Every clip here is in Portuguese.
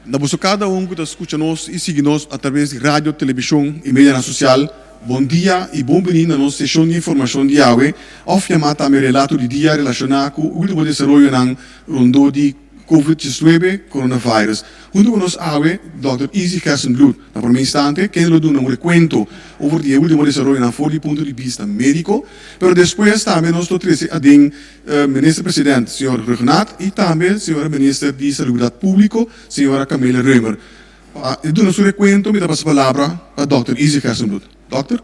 Na busca cada que está escuchando e sigue-nos através de rádio, televisão e mídia social. Bom dia e bom vindo na nossa sessão de informação de AWE. Obviamente, também relato de dia relacionado com o último desenvolvimento na rondo de COVID-19, coronavirus. Junto com nós, AWE, Dr. Easy Kersenbloed. Na primeira instante, que nos dá recuento over o último desenvolvimento fora do ponto de vista médico, mas depois também nós trouxemos a ministro-presidente, Sr. Regnat, e também a senhora ministra de Saúde Pública, Sra. Camila Reumer. Eu dou nosso recuento, me dá a palavra a Dr. Easy Kersenbloed. Doctor?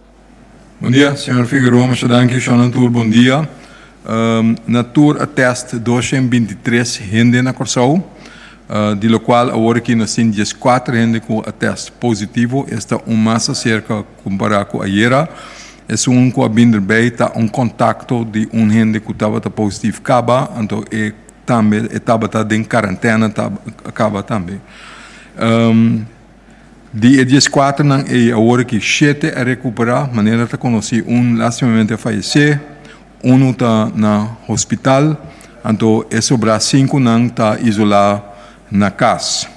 Bom dia, Sr. Figueroa, mas danke, Sr. Tour, bom dia. Na tour atest 223 gente na Corsau, de lo qual agora aqui nós temos 4 gente com atest positivo, esta massa cerca comparado com ayer, é com a binderbij tá contato de gente que estava positivo acaba, então também estava em quarentena acaba também. De 14 não é agora que 7 a recuperar, maneira de conhecer lastimamente faleceu, está no hospital, então é sobre 5 não está isolado na casa.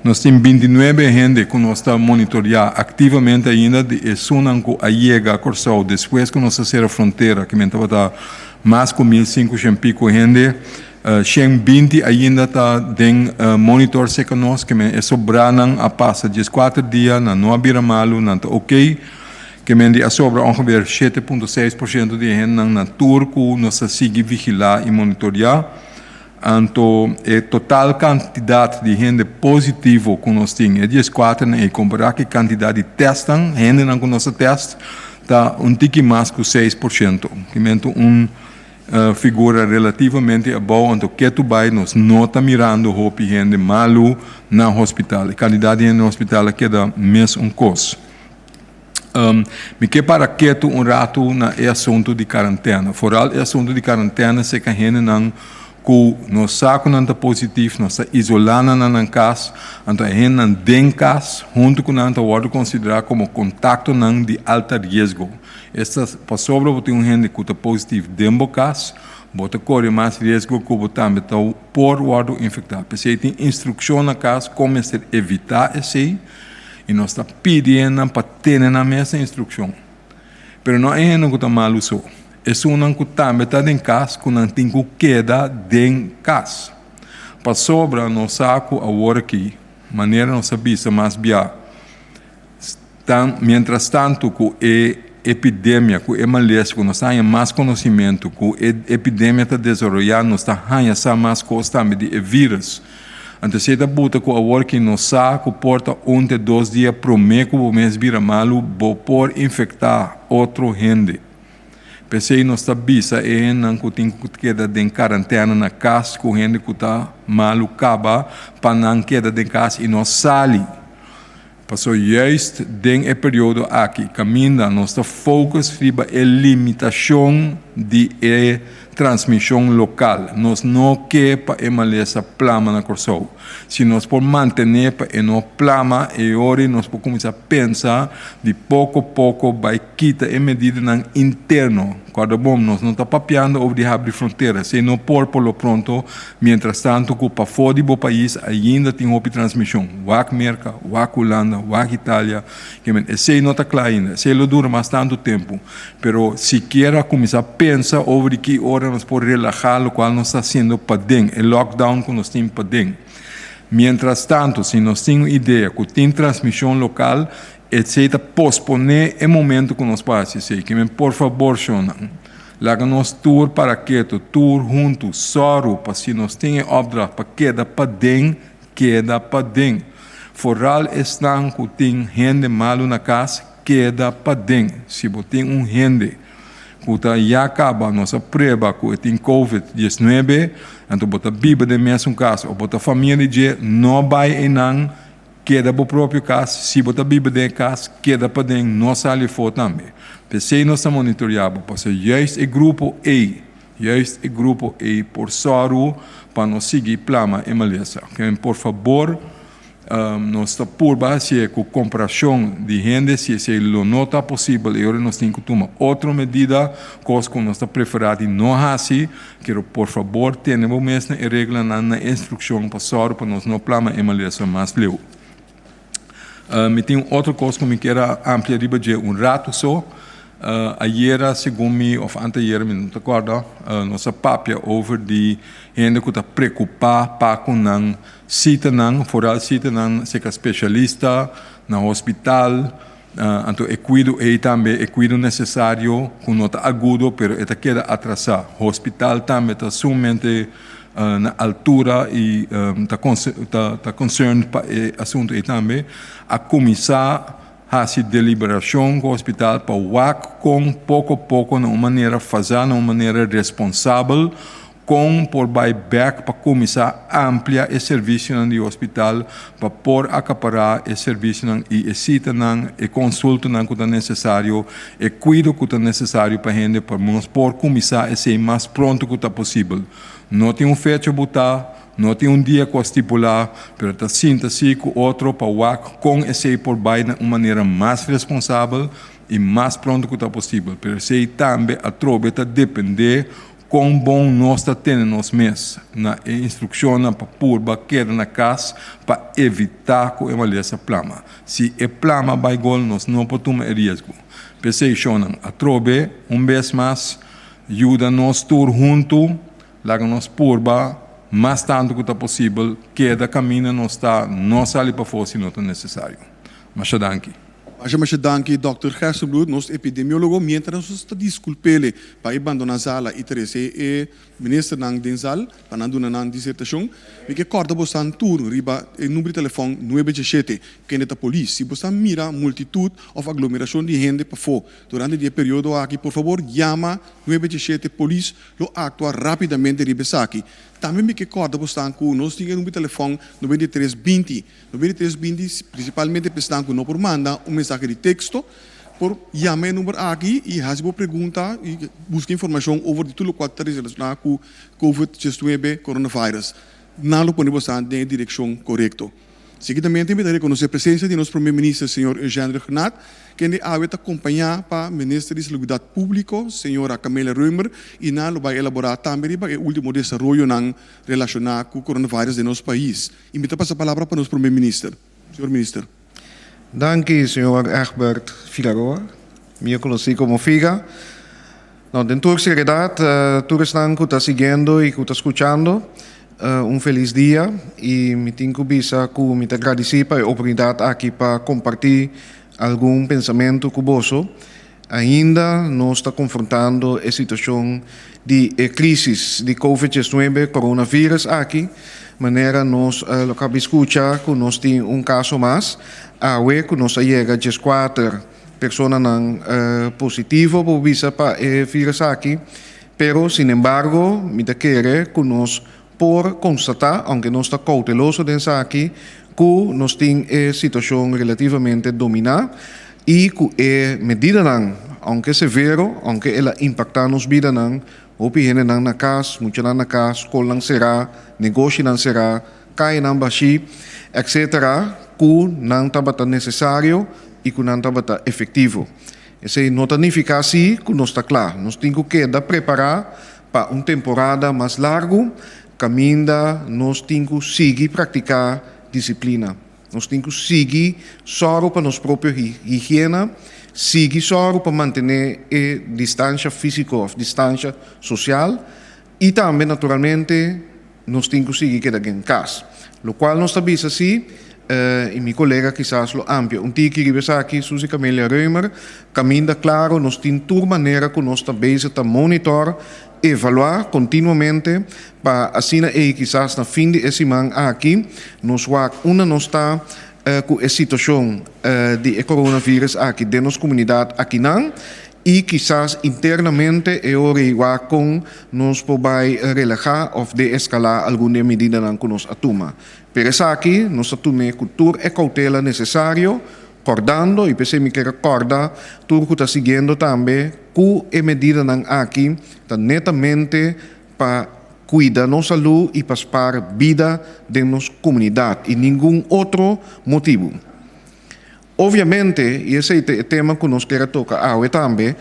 Nós temos 29 gente que nós estamos monitoreando ativamente ainda, de Sunan que chega a Corsau, depois que nós fazemos a fronteira, que estava mais de 1.500 e pico gente, 120 ainda está em monitor seca nós, que é sobrando a passa de 4 dias, não abrir malo, não está ok, que a sobra ongeveer 7,6% de gente na turco, nós seguimos vigilar e monitorear. Então, a total quantidade de gente positiva que nós temos é 14, e comparar com a quantidade de testes, gente que nós testamos, está pouco mais que 6%, que é figura relativamente boa, então que tu vai nos não está mirando roupa gente malu na hospital, a quantidade de gente no hospital queda mesmo coisa. Me que para que rato na assunto de quarentena, foral assunto de quarentena se que a gente não que nós saco não está positivo, nós está isolando na casa, então a gente não tem casa, junto com nós pode considerar como contato não de alto risco. Esta para sobre botar gente que está positivo dentro da casa, bota corre mais risco que botar metal por o infectado. Porque tem instrução na casa como evitar esse e nós está pedindo para ter na mesma instrução. Mas não é gente que está mal usando. É um que também está em casa, que não tem que quedar em casa. Para sobra, nós saco agora aqui, maneira não sabia mais bem. Mientras tanto, que a epidemia, que é malês, que nós temos mais conhecimento, que a epidemia está desenvolvendo, nós temos mais coisas também de vírus. Então, se está bota que agora que nós saco, porta 1 a 2 dias para o mês vira malo, por infectar outro gente. Pensei nós está bisa não que tem que quedar em quarentena na casa com gente que está malu acaba para não quedar em casa e nós sali. Passou juist den período aqui caminha nós está focus sobre a limitação de transmissão local. Nós não quer para emalesa plama na Corsau. Se nós por manter para não plama e ora nós por começar a pensar de pouco a pouco vai quitar a medida na interno. Quando bom nós não está papiando over de abrir fronteiras, se não por lo pronto, mientras tanto que para fora do país ainda tem outra transmissão. Wak Merca, Wak Holanda, Wak Itália, que esse não está claro ainda. Se ele dura mais tanto tempo, pero se quer começar a pensar over que hora nós podemos relaxar o qual nós está sendo para dentro, o lockdown que nós temos para dentro. Mientras tanto, se nós temos ideia que tem transmissão local, etc., posponer o momento que nós passamos. Que por favor, Shona, laga-nos tour para quieto, tour junto, soro, para se nós temos obra para queda para dentro. Foral estão que tem gente malo na casa, queda para dentro. Se você tem gente que já acaba nossa prova que tem COVID-19, então bota biba de mesmo caso, ou bota família de não vai em não, queda para o próprio caso, se bota biba de casa, queda para dentro, não sai fora também. Pensei nós monitoreamos, porque justo o grupo A, por soro, para nós seguir plama e maleza. Por favor, nós está por base com comparação de gente, se lo não está possível, e nós temos que tomar outra medida, coisa que nós está preferado não assim, quero por favor, tenhamos mesmo a regra na instrução para nós não plama emaliação mais leu. Me tem outra coisa que me quero ampliar de rato só. Ayer, segundo me, ou anteayer, me não te acordo, nossa papia over de gente que está preocupada com não cita não, foral cita não, se especialista no hospital, então cuido e também cuido necessário com nota agudo, pero esta queda atrasado. Hospital também está somente na altura e está concerned para o assunto e também a começar a deliberação com o hospital para WAC com pouco a pouco, de uma maneira fazer, de uma maneira responsável, com por buyback para começar a ampliar o serviço no hospital, para por acaparar o serviço e cita e consulta que é necessário, e cuido que é necessário para a gente, para nós por começar a ser mais pronto que é possível. Não tem fecha a botar, não tem dia que estipular, mas está sinta-se com outro para o com esse por baixo de uma maneira mais responsável e mais pronto que é possível. Mas se também a trobeta depender quão bom nós está tendo nos meses na instrução para pôr baqueira na casa para evitar que essa plama. Se é plama vai gol, nós não podemos tomar risco. Pensei a trobe vez mais ajuda nós todos juntos, larga nós purba, mais tanto que é possível, cada caminho não sai para fora se não é necessário. Mas danke. Mas danke, Dr. Gerstenbloed, nosso epidemiólogo, mientras nós está desculpele para abandonar a sala e trazer o ministro nang den sal, para não dar uma dissertação, porque corda você turno, riba o número de telefone 917, que é da polícia, se você mira multitud ou aglomeração de gente para fora, durante o período aqui, por favor, chama 917 polícia, lo actua rapidamente riba aqui. Também me recorda bastante que nós tínhamos um telefone 9320. 9320, principalmente pensando que não por mandar mensagem de texto, por chamar o número aqui e fazer uma pergunta e buscar informação sobre tudo o que está relacionado com COVID-19, coronavírus. Não lo põe bastante na direção correta. Seguidamente, me reconhecer a presença de nosso primeiro-ministro, senhor Eugênio Renat, que vai acompanhar para o ministro de Saúde Pública, senhora Camila Römer, e vai elaborar também o último desenvolvimento relacionado com o coronavírus de nosso país. E me passa a palavra para o nosso primeiro-ministro. Senhor ministro. Danke, senhor Egbert Figueroa. Me conheci como Figa. Dentro da seriedade, todos estão que está seguindo e que está escutando. Feliz dia e me tenho que me agradecer pela oportunidade aqui para compartilhar algum pensamento com você. Ainda nós estamos confrontando a situação de crise de COVID-19, coronavírus aqui. Maneira nós acabamos de escutar que nós temos caso mais. Que nós chega a 4 pessoas positivas para o vírus aqui. Pero, sin embargo, me quer que nós por constatar, aunque não está cauteloso dentro aqui, que nós temos a situação relativamente dominada e que a medida, aunque severo, aunque ela impacta nos vidas, o pihene na casa, muito na casa, escola não será, negócio não será, cai não baixi, etc., que não está necessário e que não está efetivo. Isso não significa assim que não está claro. Nós temos que preparar para uma temporada mais larga. Caminda, nós temos que seguir praticar disciplina. Nós temos que seguir só para nossa própria higiene, seguir só para manter a distância física, a distância social e também, naturalmente, nós temos que seguir quedar em casa. O qual nós sabemos assim, e meu colega quizás lo amplia. Tiki que aqui, Suzy Camila Römer, caminda claro, nós temos toda maneira que nós estamos a monitor, evaluar continuamente para assim e quizás na fim de semana aqui nós não está com a situação de coronavírus aqui dentro da nossa comunidade aqui não e quizás internamente hora com nós podemos relaxar ou de escalar alguma medida que nós toma. Pero aqui nós temos cultura e cautela necessário acordando e pensei que recorda tudo que está seguindo também que a medida aqui está netamente para cuida nossa saúde e para a vida de nossa comunidade e nenhum outro motivo. Obviamente, e esse é o tema que nós queremos tocar também,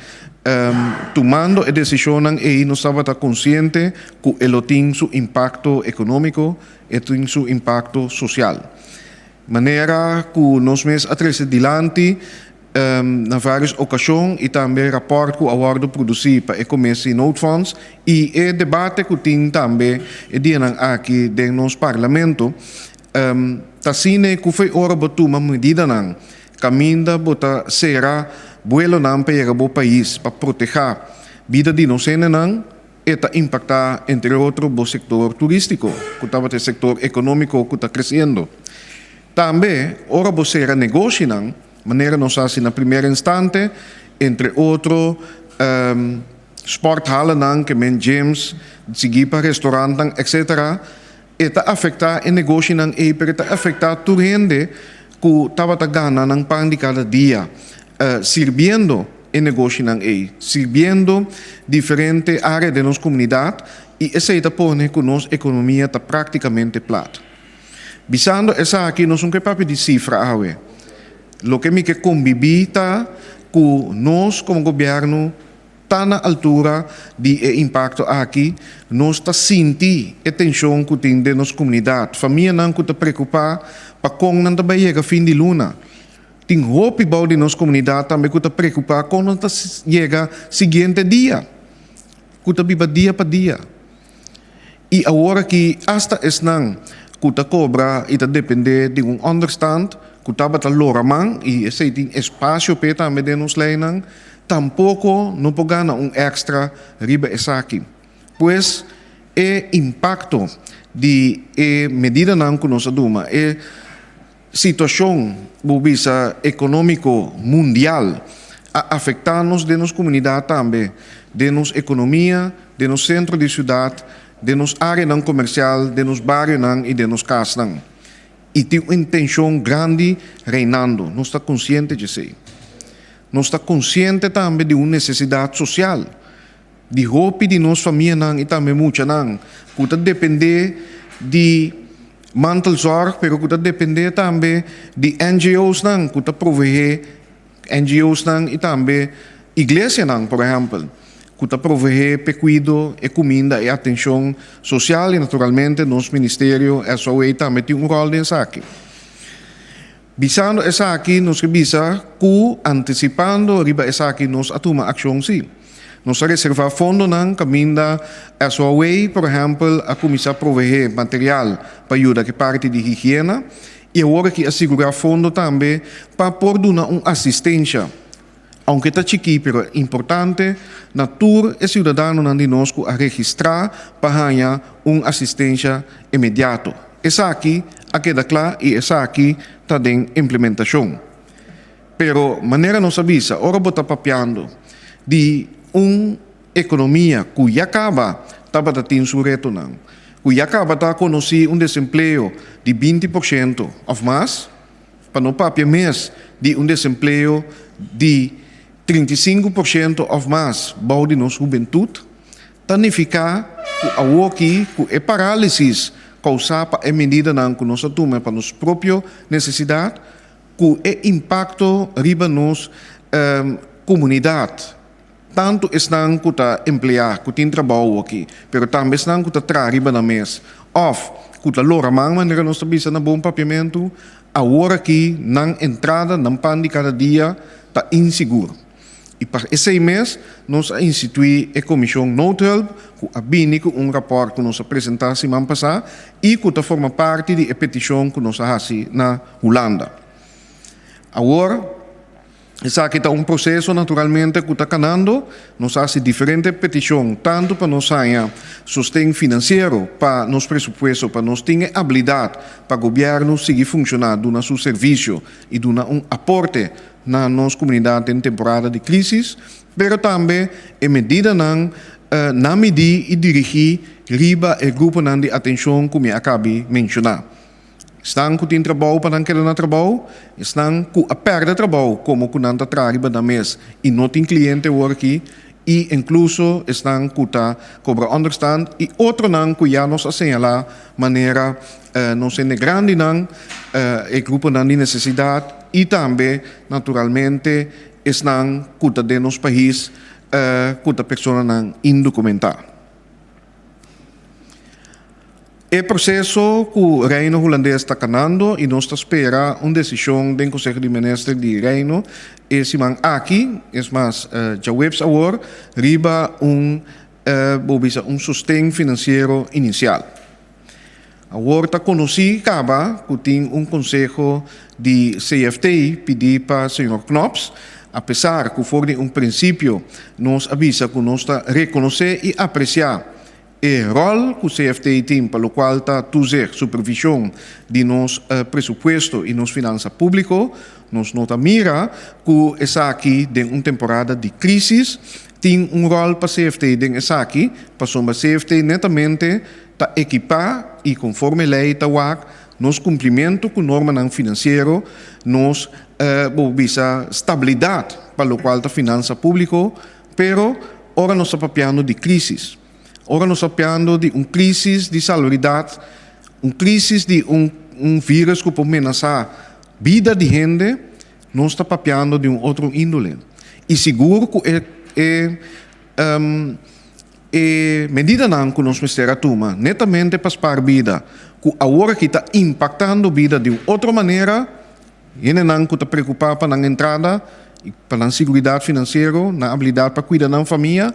tomando a decisão e nós estamos conscientes que ele tem seu impacto econômico e tem seu impacto social. Maneira que nós mesmos atrás adiante na várias ocasiões e também rapport que agora produzido para a Comissão Noodfonds e o debate que tem também aqui no nosso parlamento tasine que foi hora de tomar medida não caminha bota será buelo não para o país para proteger a vida de nós não e impactar entre outros o setor turístico que está o setor econômico que está crescendo também hora de será negócio não maneira nós assim na primeira instante entre outros sporthallen não que men gyms seguir para restaurantes etc eta afecta o negócio não e para afectar toda gente que estava ganhando ng pang de cada dia sirviendo o negócio não e sirviendo diferentes áreas de nossa comunidade e essa está pone que nossa economia está praticamente plata. Visando essa aqui nós não queremos de cifra awe. Lo que me que convivita que nós como governo está na altura de impacto aqui, nós está sentindo a tensão que tem de nossa comunidade. Família não que está preocupada para como não vai chegar fim de luna. Tem hope bom de nossa comunidade também que está preocupada com não chega seguinte dia. Que está viva dia para dia. E agora que hasta es não que está cobra e está depender de understand que está para loramang e esse tem espaço para também de nos leinan tampouco não pode ganhar extra riba essa aqui. Pois o impacto de medida não que nós aduma é situação bobisa econômico mundial a afetar-nos de nossa comunidade também, de nossa economia, de nosso centro de cidade, de nossa área não comercial, de nosso bairro não e de nossa casa não. E tem uma tensão grande reinando. Nós estamos conscientes disso. Nós estamos conscientes também de uma necessidade social. De roupa de nossa família não, e também muita não. Que está depender de mantelzorg, mas que está depender também de NGOs não, que está prover NGOs não e também igreja não, por exemplo. Que está prover cuidado e comida e atenção social e naturalmente nosso ministério SOE também tem rol nisso aqui. Visando essa aqui, nós visa que antecipando riba essa aqui nós atuma ação sim. Nós reservar fundo não caminda SOE, por exemplo, a começar a prover material para ajudar que parte de higiene e agora que assegurar fundo também para por dar uma assistência. Aunque está chiqui, pero importante, na tour e cidadano não de nós a registrar para ganhar uma assistência imediata. Essa aqui, queda claro, e essa aqui está em implementação. Pero, maneira não avisa, ora bota papiando de uma economia que já acaba, estava tendo seu reto não. Que já acaba de conhecer desemprego de 20% ou mais, para não papia mês de desemprego de 35% ou mais bom de nossa juventude, significa que a aqui que a parálise causada a medida não que nós tomamos para nossa própria necessidade, que o impacto riba nos comunidade. Tanto estão que está empregado, que tem trabalho aqui, mas também estão que está traz riba na mesa. Ou que está loramang maneira nós sabemos na bom papiamento, agora aqui na entrada, na pan de cada dia, está inseguro. E para esse mês, nós instituímos a Comissão Noodhulp, que abine com rapport que nós apresentamos semana passada e que forma parte da petição que nós fazemos na Holanda. Agora, esse aqui está processo naturalmente que está caminhando, nós fazemos diferentes petições, tanto para nós ganhar sustento financeiro, para nos pressupostos, para nós ter habilidade para o governo seguir funcionando, dar seu serviço e dar aporte na nossa comunidade em temporada de crise, mas também em medida na medir e dirigir riba e grupo de atenção que eu acabei de mencionar. Estão que tem trabalho para não querer trabalho, estão que a perda trabalho como que não está riba da mesa e não tem cliente aqui e incluso estão cuta cobra understand e outro não que já nos assinala maneira não sendo grande não e grupo não de necessidade e também naturalmente estão cuta de nos país cuta pessoa não indocumentada. O processo que o Reino Holandês está canando e nós espera uma decisão do Conselho de Ministros do Reino esse man aqui, mas já webs agora riba sustento financeiro inicial. Agora está conhecido que tem conselho de CFT pedir para o Sr. Knops, apesar que for de princípio nos avisa que nós está reconhecer e apreciar o rol que o CFT tem, para o qual está a supervisão de nosso presupuesto e nossa finança pública, nós nota mira que essa aqui de uma temporada de crise tem rol para o CFT de essa aqui, para o CFT netamente está equipar e conforme lei está nos cumprimento com norma não financeiro, nos visa estabilidade para o qual está finança pública, pero ora nós estamos falando de crise. Ora nós estamos falando de uma crise de salubridade, uma crise de vírus que pode ameaçar a vida de gente, nós estamos falando de outro índole. E seguro que medida não que nós precisamos tomar, netamente para a vida, que agora que está impactando a vida de outra maneira, e não que está preocupado para a entrada, para a segurança financeira, na habilidade para cuidar da família,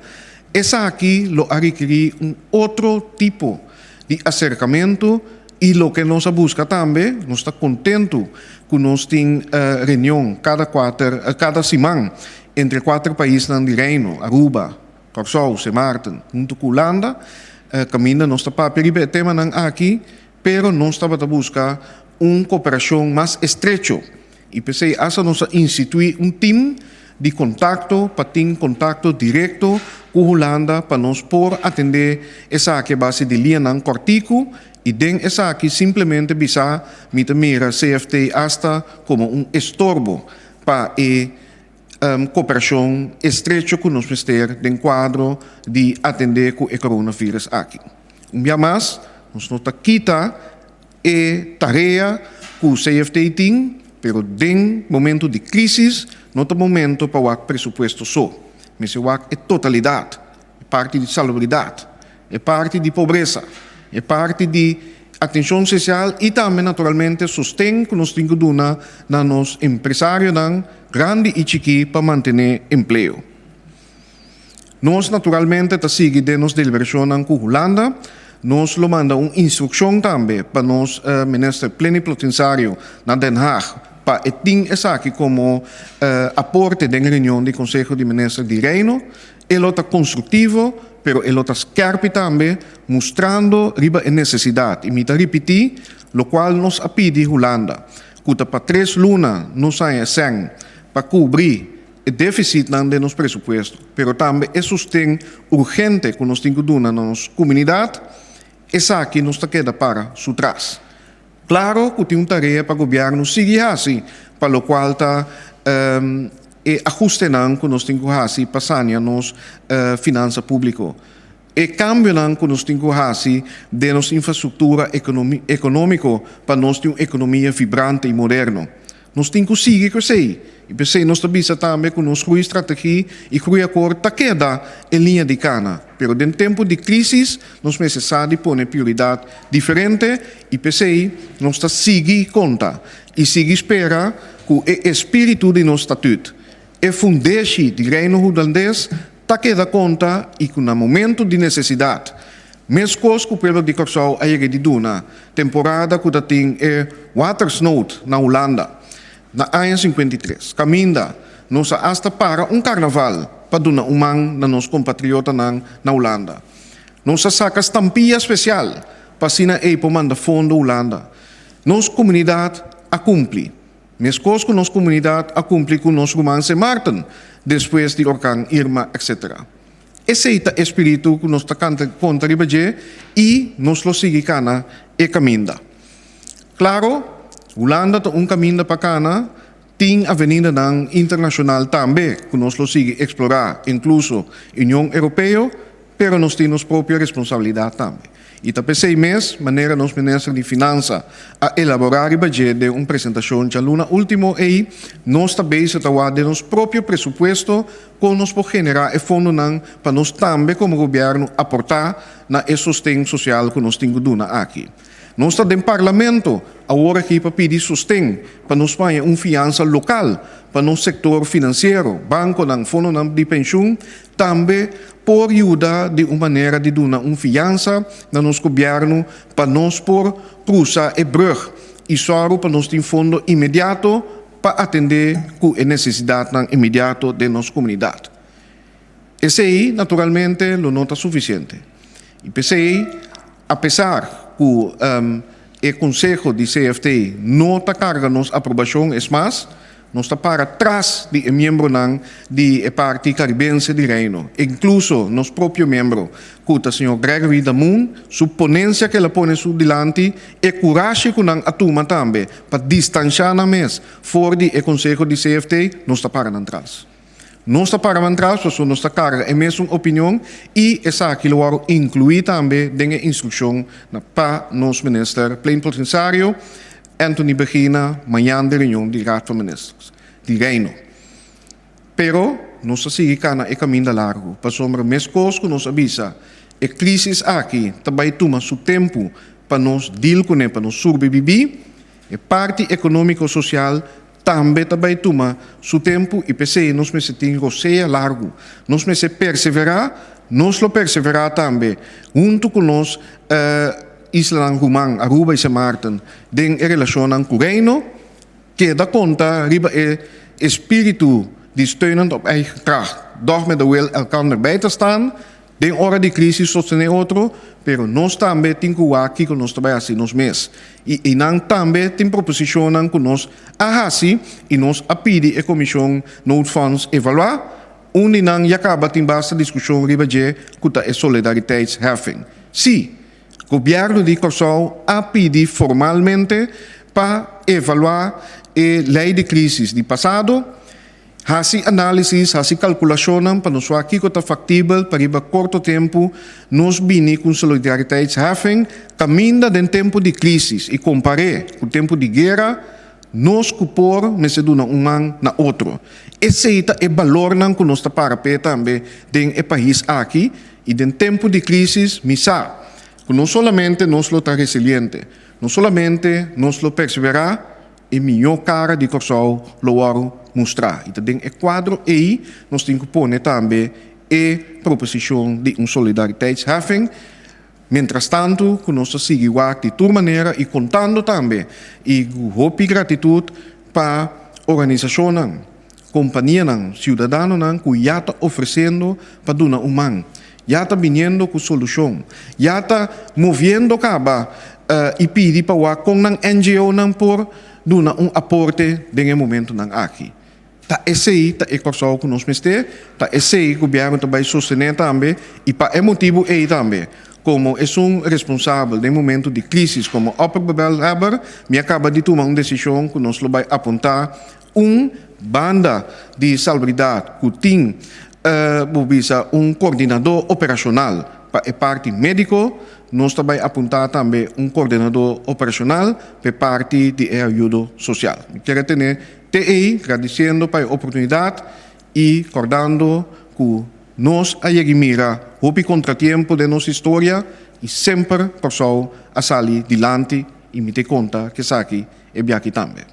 essa aqui lo requer outro tipo de acercamento e lo que nós busca também, nós está contento que nós temos reunião cada semana entre 4 países do Reino, Aruba, Curaçao, Sint Maarten, junto com Holanda, caminha nós está para o tema aqui, pero nós está para buscar uma cooperação mais estreita e pensei, essa nós instituir time de contato, para ter contato direto com a Holanda, para nós por atender essa aqui base de linha não cortico, e den essa aqui simplesmente bisa mira CFT hasta como estorbo para a cooperação estreita com nos ministério de quadro de atender com o coronavírus aqui. Dia mais, nós não quita tarefa que o CFT tem, pero den momento de crise, não é momento para o presupuesto só. Mas é totalidade, é parte de salubridade, é parte de pobreza, é parte de atenção social e também, naturalmente, sustento que nós temos que dar na nos empresários grande e chiqui para manter emprego. Nós, naturalmente, seguimos nossa deliberação com a Holanda. Nós lo manda uma instrução também para nós, ministro plenipotenciário na Den Haag, para ter essa aqui como aporte da reunião do Conselho de Ministros do Reino. Ele está construtivo, pero ele está scherp também, mostrando a necessidade. E me repetir, o qual nos pede Holanda, que para 3 lunas nós saímos para cobrir o déficit de nosso presupuesto, pero também é sustento urgente que nós temos que dar na nossa comunidade, essa aqui nos queda para su trás. Claro que tem uma tarefa para o governo seguir assim, para o qual está ajuste que nós temos que fazer para sanear nossa finança pública. E cambio que nós temos que fazer de nossa infraestrutura econômica para nós ter uma economia vibrante e moderna. Nós temos que seguir com isso. E pensei, nós também também com nossa estratégia e com acordo está queda em linha de cana. Pero em tempo de crise, nós precisamos pôr prioridade diferente e pensei, nós está seguir conta e seguir espera que o espírito de nosso estatuto e fundação do Reino Holandês está queda conta e que no momento de necessidade, mesmo que o povo de Curaçao haya de duna temporada que tem watersnood na Holanda, na AN 53, caminha, nós hasta para carnaval para dar na nossa compatriota na Holanda. Nós saca estampia especial para sina para mandar fundo Holanda. Nossa comunidade a cumpre. Mesmo que nossa comunidade a cumpre com nosso romance Martin, depois de Orkan Irma, etc. Esse é o espírito que nós estamos contra e nós lo seguimos e caminha. Claro, Holanda está caminho para cana, Tem avenida ng internacional também, que nós lo sigue explorar, incluso União Europeia, pero nós temos própria responsabilidade também. E também 6 meses, maneira nos ministro de Finanças a elaborar o budget de uma apresentação de aluna último aí, nós também se trabalha de nosso próprio pressuposto, com nós por generar e fundo para nós também como governo aportar na sustento social que nós temos aqui. Nós estamos no parlamento, agora aqui para pedir sustento, para nos fazer uma fiança local, para o setor financeiro, banco, fundo de pensão, também por ajudar de uma maneira de dar uma fiança no nosso governo, para nós por cruzar e brug, e só para nós ter fundo imediato para atender com a necessidade imediata de nossa comunidade. Esse aí, naturalmente, não está suficiente. E PCI, apesar que o Conselho de CFT não está carregando a aprovação, é mais, nós está para trás de membro de parte caribense de Reino, incluso nosso próprio membro, que é o senhor Gregory Damun, sua ponência que ela põe delante e coragem que não atuma também para distanciar na mesa fora do Conselho de CFT, nós está para trás. Nós está para trás, porque nós está carga a mesma opinião e essa aqui lo incluir também na instrução para nosso ministro plenipotenciário Anthony Begina, amanhã de reunião de Raad van Ministers, de Reino. Pero, nós seguimos no caminho largo, para sombra mais coisas que nos avisa, a crise aqui também toma seu tempo para nós deal com ela, para nós sobreviver, a parte econômico-social também toma seu tempo e pensei, nós me sentimos roceia largo, nós me perseverar, nós lo perseverar também, junto com nós, Isla Rumang, Aruba e São Martin, em relação com o reino, que dá conta, riba espírito de steunend op eigen kracht. Doch met de wil elkaar bij te staan, de hora de crisis sostener outro, pero nós também temos que aqui que nós trabalhamos assim nós mesmos. E nós também temos proposições que nós ahasi e nós a pedir a comissão Note Funds evaluar, onde nós acaba tem basta discussão riba de que é solidariteitsheffing. Sim, o governo de Curaçao a pedir formalmente para evaluar a lei de crise do passado, hasi análise, hasi calculação para nós aqui que está factível para ir a curto tempo nós vinir com solidariteitsheffing caminho do tempo de crise e comparar com o tempo de guerra nós cupor me se duna man na outro. Esse é o valor que nós está para também do país aqui e no tempo de crise misa que não somente nós lo está resiliente, não somente nós lo perseverar e melhor cara de Curaçao lo vamos mostrar. E também é quadro aí nós temos que pôr também a proposição de solidariteitsheffing. Mientras tanto, que nós seguimos de toda maneira e contando também e hope e gratitude para a organização, companhia, cidadão que já está oferecendo para dar mão. Já está vindo com solução, já está movendo caba e pedir para com a NGO por dar aporte nesse momento aqui. Tá esse aí, tá é Curaçao que nós mester, tá esse aí o governo também sostener também e para motivo aí também. Como é responsável no momento de crise como Opperbebel, me acaba de tomar uma decisão que nós vai apontar banda de salubridade que tem coordenador operacional para a parte médico, nós também apontar também coordenador operacional para a parte de ajuda social. Quero ter TI, agradecendo para a oportunidade e recordando que nós mira o contratempo de nossa história e sempre Curaçao a sair dilante e me ter conta que isso aqui é aqui também.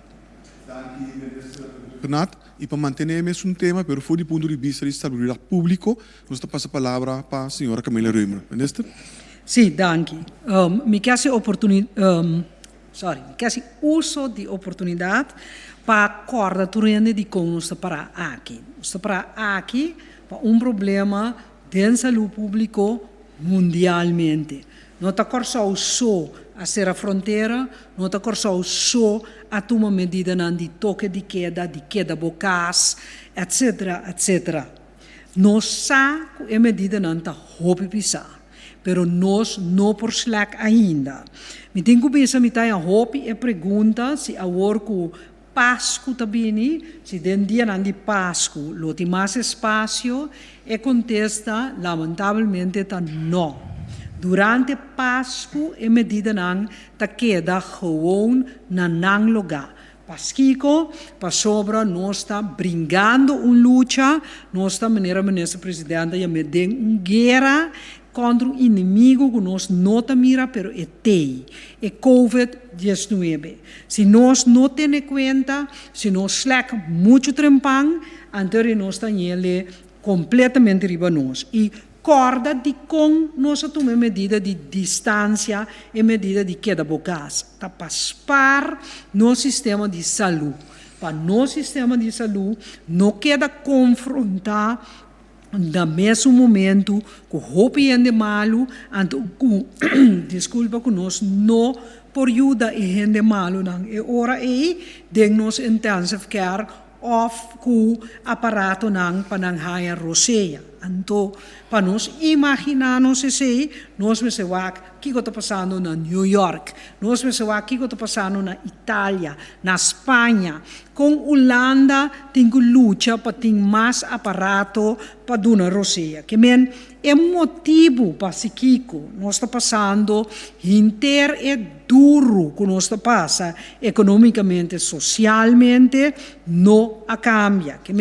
Renato, e para manter um tema, pero foi do ponto de vista de estabilidade público, nós passamos a palavra para a senhora Camila Reumer. Minister? Sim, danke. Me quer uso de oportunidade para acordar turende de como nós para aqui. Nós para aqui para problema de saúde pública mundialmente. Não está Curaçao só a ser a fronteira, não está Curaçao só a tomar medida de toque de queda bocas, etc, etc. Nós sabemos que a medida não está roupa pisar, pero nós não por slack ainda. Me tenho que pensar a roupa e pergunta se a work Páscoa também, se den dia de Páscoa, lo tem mais espaço, e contesta, lamentavelmente, tá não. Durante Páscoa, a medida não tá queda gewoon na não lugar. Pasquico, para sobra, nós está brincando luta, nós está, ministra presidente, e me den guerra contra um inimigo que nós não mira, pero é COVID-19. Se nós não temos conta, se nós slack muito trempang, então nós estamos completamente riba nós. E corda de com nós tomamos medida de distância e medida de queda bocas. Para paspar no sistema de saúde. Para no sistema de saúde, não queda confrontar no mesmo momento com roupa de malo, desculpa que nós não por ajuda e gente malo não. E ora de nós intensive care of com aparato não para não haya roceia. Então, para nós imaginarmos isso, nós vamos ver o que está passando na New York, nós vamos ver o que está passando na Itália, na Espanha. Com Holanda, tem que lutar para ter mais aparato para dar roceia. Que é motivo para se Kiko, nós está passando inteiro é duro que nós está passando economicamente, socialmente, não a cambia. Que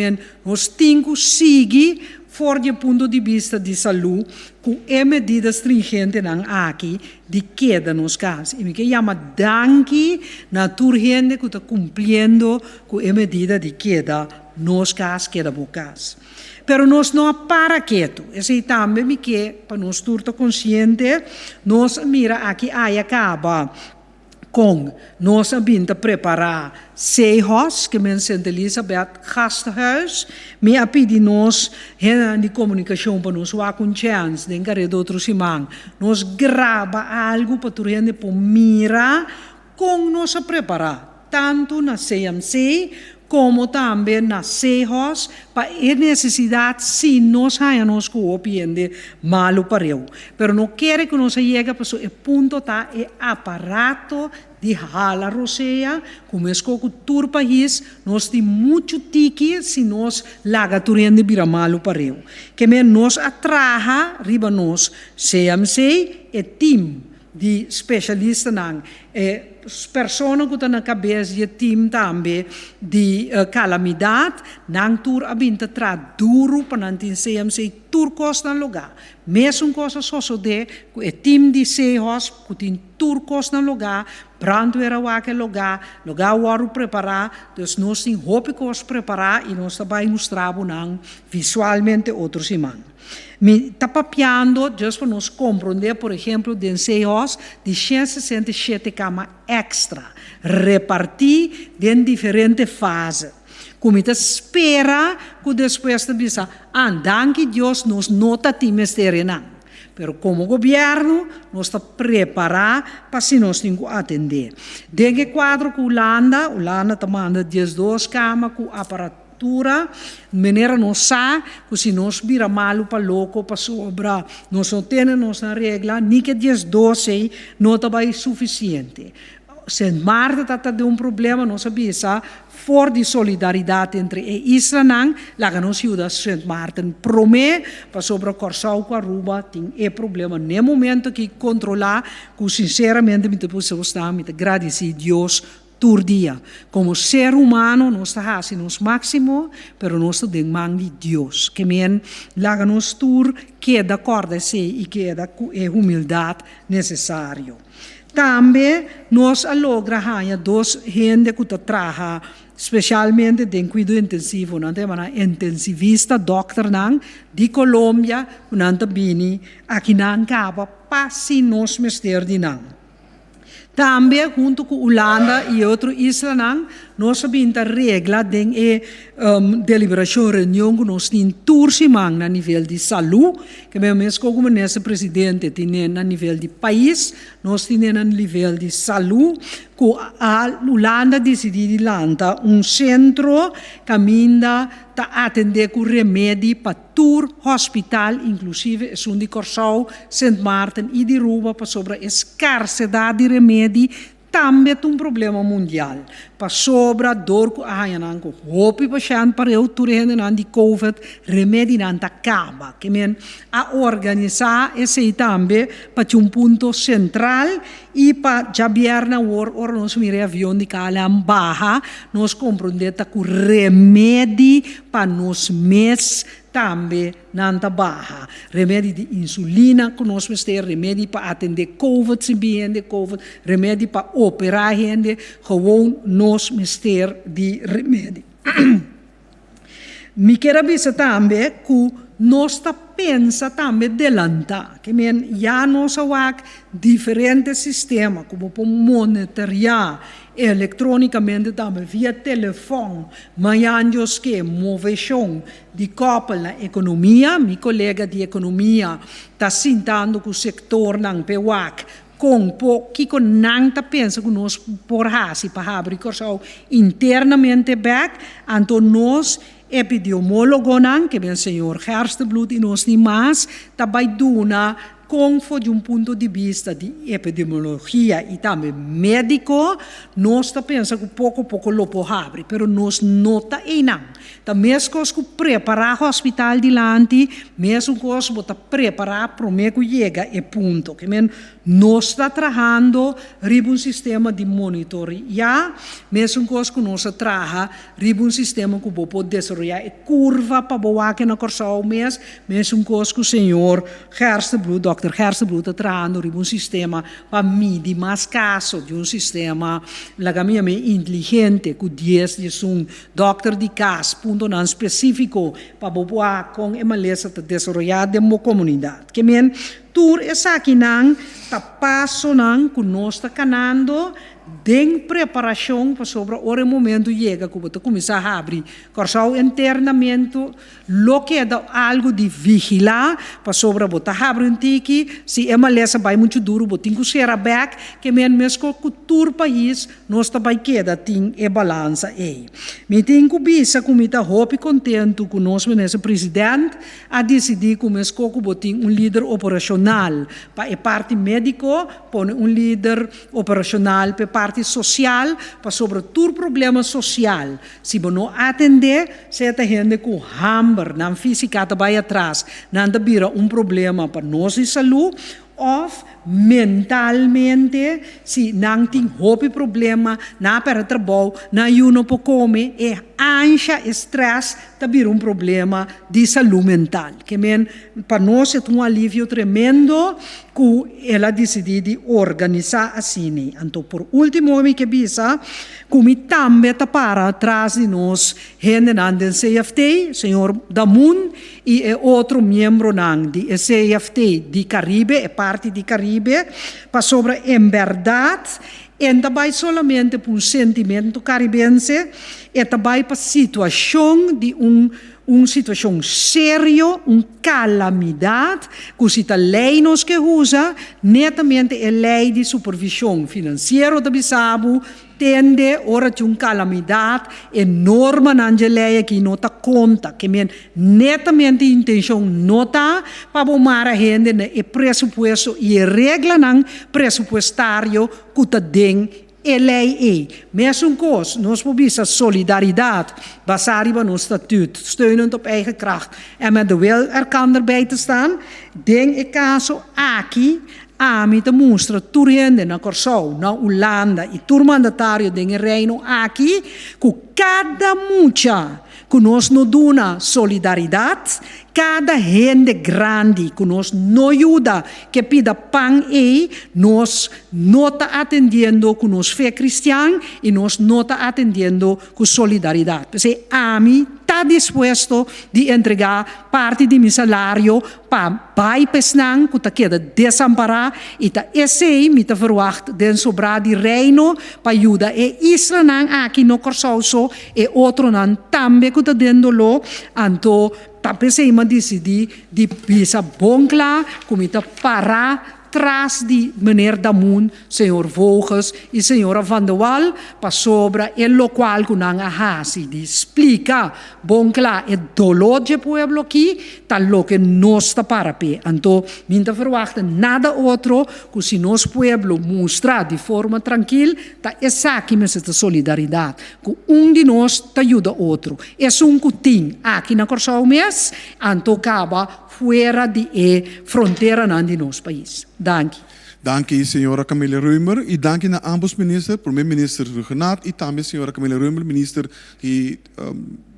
nós temos que seguir fora do ponto de vista de saúde, com a medida stringente aqui de queda nos casos. E que chama danke na turgente que está cumprindo com a medida de queda nos casos, queda bocas. Pero nós não para quieto. Esse também que para nós estar consciente, nós mira aqui acaba com nós abinda preparar Seehos, que men Sint Elisabeth Gasthuis, me a pedir nós de comunicação para nós o com chance de encarar outro simão. Nós grava algo para tu rende por mira com nós a preparar tanto na CMC como também na Seehos para a necessidade se nós nos copiando malo para eu. Pero não quer que nós chegue para o ponto tá é aparato de hala roceia, como é que o tur país, nós temos muito tique se nós laga turende vira malo para eu. Que nós atraha riba nós CMC e time de especialista não persona que está na cabeça e time também de calamidade não tur abinta tra duro para não ter CMC tur costa no lugar mesmo coisa só de o time de Seehos que tem tur costa no lugar brando era o aquele lugar waru preparar então nós temos roupa que preparar e nós também mostrar não visualmente outros imagens. Me está papiando, just para nós compreender, por exemplo, de Seehos, de 167 camas extra, repartir em diferentes fases. Como está espera que depois de dizer, danke Deus, nós não temos terreno. Pero como governo, nós está preparado para se nós temos que atender. Dengue quadro com Holanda está mandando 12 camas com aparato maneira não sabe que se nós vira malo para louco para sobra nós não temos na regra nem que 12 não está suficiente. Se Marta está de problema nós sabemos for de solidariedade entre Israel lá que nós ajuda Sint Maarten promete para sobra Corsau com Aruba tem problema no momento que controlar que sinceramente me depois está me agradecer Deus todo dia. Como ser humano, nós estamos fazendo o máximo, mas nós estamos demandando de Deus. Que lá nos tur que de acordo e que é humildade necessário. Também nós logramos dois gente que trabalha especialmente em cuidado intensivo, não tem uma intensivista, doctor de Colômbia, não tem aqui não acaba para se nós mestre de não. Também, junto com Holanda e outros islas, nós sabemos a regra de deliberação, reunião que nós temos tursimang na nível de saúde, que mesmo como nesse presidente tem na nível de país, nós temos na nível de saúde, que a Holanda decidiu lançar centro que ainda atender com remédio para todo hospital, inclusive é de Corsau, Sint Maarten e de Aruba, para sobre a escassidade de remédio, também é problema mundial. para sobra dor que há nan ko hopi patiente para eu turende nan di COVID remédio nan ta acaba que men a organizar esse também para um ponto central e para já vierna or nós mire avião de calam baja nós compreender ta com remédio para nos mês também nanta baja. Remédio de insulina, que nós vamos ter remédio para atender COVID, se bem de COVID, remédio para operar gente, gewoon nós vamos ter de remédio. Me quero avisar também que nós está pensa também adelantar, que já nós há diferentes sistemas, como para monitorar eletronicamente também via telefone, mas que moveção de coppel na economia, meu colega de economia está sentando com o sector não PEWAC, com que não está pensando que nós por hasi para abrir corso internamente back, então nós epidemiólogo nan, que é o senhor Herstebloed e nós demais, também duna de um ponto de vista de epidemiologia e também médico, nós está pensando que pouco lo abre, pero nós nota e não. Tá mesmo que preparar o hospital de lante, mesmo que bota preparar para o que chega e ponto. Que nós está trabalhando riba um sistema de monitoria, mesmo que nós trabalha riba um sistema que pode desenvolver curva para boa que na corção mesmo que o senhor Herstebloed, Dr. Herstebloed está trabalhando riba um sistema para medir mais casos de um sistema inteligente que 10 de um doctor de caso ponto não específico para boa com a maleza de desenvolver de uma comunidade. Que tur essa aqui não tá passo não que nós está canando de preparação para sobre o momento chega que você começar a abrir corção internamente lo que é algo de vigilar para sobre você abrir um tique se é uma lesa vai muito duro você tem que ser back que mesmo que tur país nós também queda tem a balança aí me tem que bisa como está hope contento que nós nesse presidente a decidir como é que você tem líder operacional para a parte médico põe líder operacional para parte social para sobre todo problema social. Se você não atender, certa gente com hammer, não física vai atrás, não vira problema para nós de saúde, ou mentalmente, se não tem problema, não para trabalho, não para comer, é ansia, estresse, também problema de saúde mental. Que para nós é alívio tremendo que ela decidiu de organizar assim. Então, por último, eu que bisa, como também está para atrás de nós, gente do CFT, senhor Damun, e outro membro do CFT de Caribe, é parte de Caribe, para sobre em verdade, e também solamente por sentimento caribense, e também para situação de situação séria, calamidade, que se a lei nos que usa, netamente a lei de supervisão financeira da Bissau, tende ora de calamidade enorme na lei que não está conta, que netamente a intenção não está para bomar a gente no pressuposto e a regra não pressupostário que está dentro a lei é. Mesmo coisa, nós podemos a solidariedade baseerd op ons statuut, steunend op eigen kracht en met de wil er kan erbij te staan, denk ik caso aqui ami te mostra turende na Corsou, na Holanda e turmandatário de reino aqui, que cada mucha que nós não duna solidariedade, cada gente grande que nós não ajuda, que pida pão e nós não está atendendo com nós fé cristã e nós não está atendendo com solidariedade. Porque a mim está disposto de entregar parte de meu salário para bypesnang que está queda desamparado e está esse me está verwacht den sobrar de reino para ajudar e isla nang aqui no Corsou e outro nang também que está dentro lo anto tapi saya decidi di bisa bongkla kumita para atrás de meneer Damun, senhor Voges e senhora Van der Wal, para sobre o local que nang ahasi, de explica, bom claro, é dolor de pueblo aqui, tal lo que nós está para pé. Então, minta verwachten nada outro, que se nosso pueblo mostrar de forma tranquila, tá essa aqui mas esta solidariedade, que de nós te ajuda outro. É que tem aqui na Corsau mês, então acaba fora de fronteira de nosso país. Dank. Dank u, senhora Camille Reumer. E dank na ambos ministers, primeiro-ministro Renato e também senhora Camille Reumer, ministro de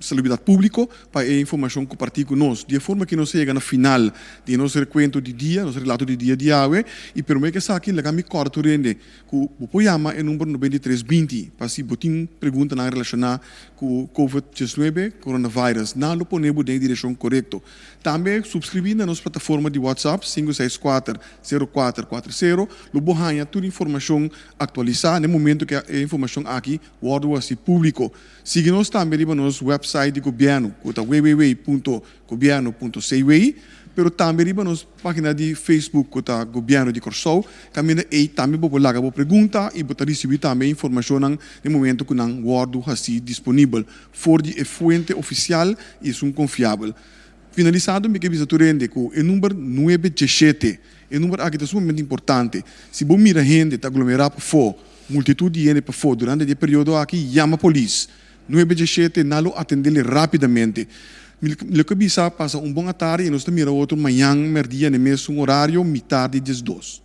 Salubridade Pública, para a informação que partilha conosco. De forma que nós chegamos no final de nosso recuento de dia, nosso relato de dia de hoje, e permite que essa aqui me corto rende, que o programa é número 9320, para se botar pergunta na relacionada com o COVID-19, coronavírus, não lo ponemos em direção correta. Também subscrever na nossa plataforma de WhatsApp, 564-0440, lo bohanha toda a informação atualizada, no momento que a informação aqui, o assim público. Siga-nos também no nosso website de governo, que é www.governo.cw, pero também na nossa página de Facebook, que é Governo de Corsau, e também vou lá a pergunta e vou receber também informação no momento que não guardo assim disponível. For de fonte oficial e são confiável. Finalizado, me quero dizer que o número 917, o número aqui é sumamente importante. Se você mira gente está aglomerada para fora, multitud de gente para fora, durante o período aqui, chama a polícia. 917, não atender rapidamente. Me que bisa passa bom tarde e nós também outro manhã, merdia, no mesmo horário, metade das 2.